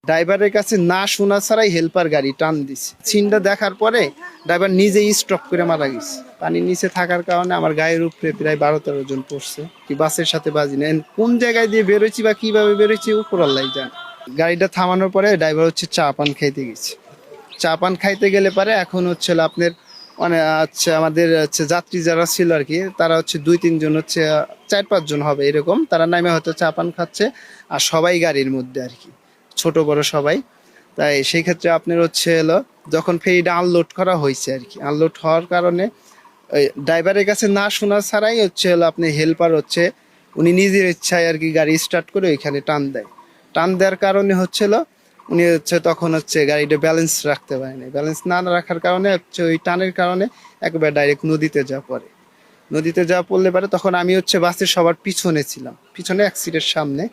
ড্রাইভারের কাছে না শোনা ছাড়াই হেল্পার গাড়ি টান দিছে। সিনটা দেখার পরে ড্রাইভার নিজেই স্টপ করে মারা গেছে। পানির নিচে থাকার কারণে আমার গায়ের উপরে প্রায় 12-13 জন পড়ছে। কি বাসের সাথে বাজি না, কোন জায়গায় দিয়ে বেরোচ্ছি বা কিভাবে বেরোচ্ছি উপর আল্লাহ জানে। গাড়িটা থামানোর পরে ড্রাইভার হচ্ছে চা পান খাইতে গেছে। চা পান খাইতে গেলে পারে এখন হচ্ছে আপনার মানে আচ্ছা আমাদের হচ্ছে যাত্রী যারা ছিল আর কি, তারা হচ্ছে 2-3 জন হচ্ছে 4-5 জন হবে এরকম, তারা নামে হয়তো চা পান খাচ্ছে আর সবাই গাড়ির মধ্যে আর কি, ছোট বড় সবাই। তাই সেই ক্ষেত্রে আপনার হচ্ছে এলো যখন ফেরিটা আনলোড করা হয়েছে আর কি, আনলোড হওয়ার কারণে ওই ড্রাইভারের কাছে না শোনা ছাড়াই হচ্ছে হলো আপনি হেল্পার হচ্ছে উনি নিজের ইচ্ছায় আর কি গাড়ি স্টার্ট করে ওইখানে টান দেয়। টান দেওয়ার কারণে হচ্ছিল উনি হচ্ছে তখন হচ্ছে গাড়িটা ব্যালেন্স রাখতে পারেনি। ব্যালেন্স না রাখার কারণে হচ্ছে ওই টানের কারণে একবার ডাইরেক্ট নদীতে যা পড়ে। নদীতে যা পড়লে পারে তখন আমি হচ্ছে বাসের সবার পিছনে ছিলাম, পিছনে এক সিটের সামনে।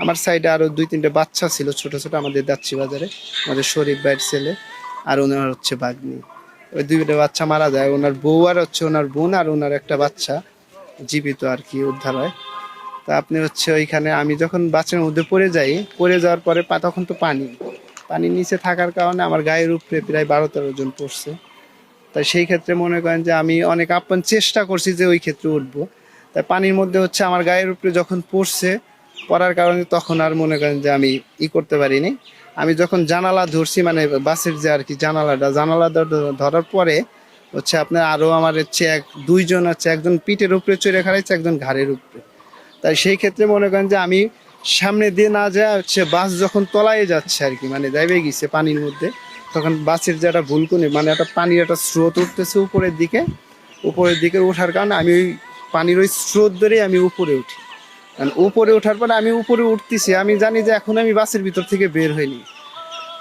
আমার সাইডে আরো 2-3টে বাচ্চা ছিল ছোট ছোট, আমাদের যাচ্ছি বাজারে আমাদের শরীফ ভাইয়ের ছেলে আর ওনার হচ্ছে ভাগ্নি। ওই 2টা বাচ্চা মারা যায়, ওনার বউ আর হচ্ছে ওনার বোন আর ওনার একটা বাচ্চা জীবিত আর কি উদ্ধার হয়। তা আপনি হচ্ছে ওইখানে আমি যখন বাসের মধ্যে পড়ে যাই, পড়ে যাওয়ার পরে তখন তো পানির নিচে থাকার কারণে আমার গায়ের উপরে প্রায় 12-13 জন পড়ছে। তাই সেই ক্ষেত্রে মনে করেন যে আমি অনেক আপ্রাণ চেষ্টা করছি যে ওই ক্ষেত্রে উঠবো। তাই পানির মধ্যে হচ্ছে আমার গায়ের উপরে যখন পড়ার কারণে তখন আর মনে করেন যে আমি করতে পারিনি। আমি যখন জানালা ধরছি মানে বাসের যে আর কি জানালা ধরার পরে হচ্ছে আপনার আরো আমার হচ্ছে 2 জন আছে, একজন পিঠের উপরে চড়ে খাড়াইছে, একজন ঘাড়ের উপরে। তাই সেই ক্ষেত্রে মনে করেন যে আমি সামনে দিয়ে না যায় হচ্ছে বাস যখন তলায় যাচ্ছে আর কি, মানে যাইবে গেছে পানির মধ্যে, তখন বাসের যে একটা ভুলকুনি মানে একটা পানির একটা স্রোত উঠতেছে উপরের দিকে ওঠার কারণে আমি ওই পানির ওই স্রোত ধরে আমি উপরে উঠি। মানে উপরে ওঠার পরে আমি উপরে উঠতেছি, আমি জানি যে এখন আমি বাসের ভিতর থেকে বের হইনি।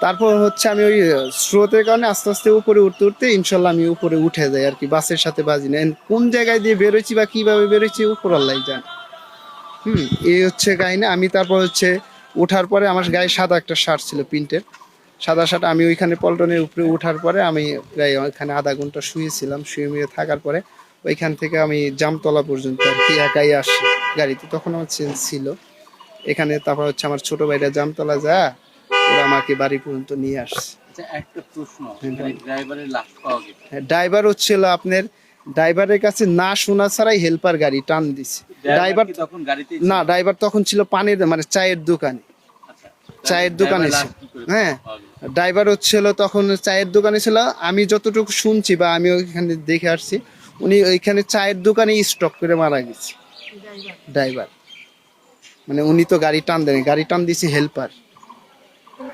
তারপর হচ্ছে আমি ওই স্রোতের কারণে আস্তে আস্তে উপরে উঠতে ইনশাল্লাহ আমি উপরে উঠে যাই আর কি, বাসের সাথে বাজি না। কোন জায়গায় দিয়ে বেরোচ্ছি বা কিভাবে বেরোচ্ছি উপর আল্লাহ জানে। এই হচ্ছে কাহিনী। আমি তারপর হচ্ছে ওঠার পরে আমার গায়ে সাদা একটা শার্ট ছিল প্রিন্টের, সাদা শার্ট। আমি ওইখানে পল্টনের উপরে ওঠার পরে আমি প্রায় ওইখানে আধা ঘন্টা শুয়েছিলাম। শুয়ে থাকার পরে ওইখান থেকে আমি জামতলা পর্যন্ত আর কি একাই আসি গাড়িতে, তখন আমার চেঞ্জ ছিল এখানে। তারপর হচ্ছে আমার ছোট ভাইরা জামতলা ওরা আমাকে বাড়ি পর্যন্ত নিয়ে আসছে। একটা প্রশ্ন, ড্রাইভারের লাশ পাওয়া গেছে। ড্রাইভার হচ্ছিল আপনার ড্রাইভারের কাছে না শোনা ছাড়াই হেল্পার গাড়ি টান দিছে। ড্রাইভার তখন গাড়িতে না, ড্রাইভার তখন ছিল পানির মানে চায়ের দোকানে। চায়ের দোকানে ছিল, হ্যাঁ ড্রাইভার হচ্ছিল তখন চায়ের দোকানে ছিল। আমি যতটুকু শুনছি বা আমি ওইখানে দেখে আসছি, উনি ওইখানে চায়ের দোকানে স্টপ করে মারা গেছে ড্রাইভার। মানে উনি তো গাড়ি টান দেন, গাড়ি টান দিছে হেল্পার।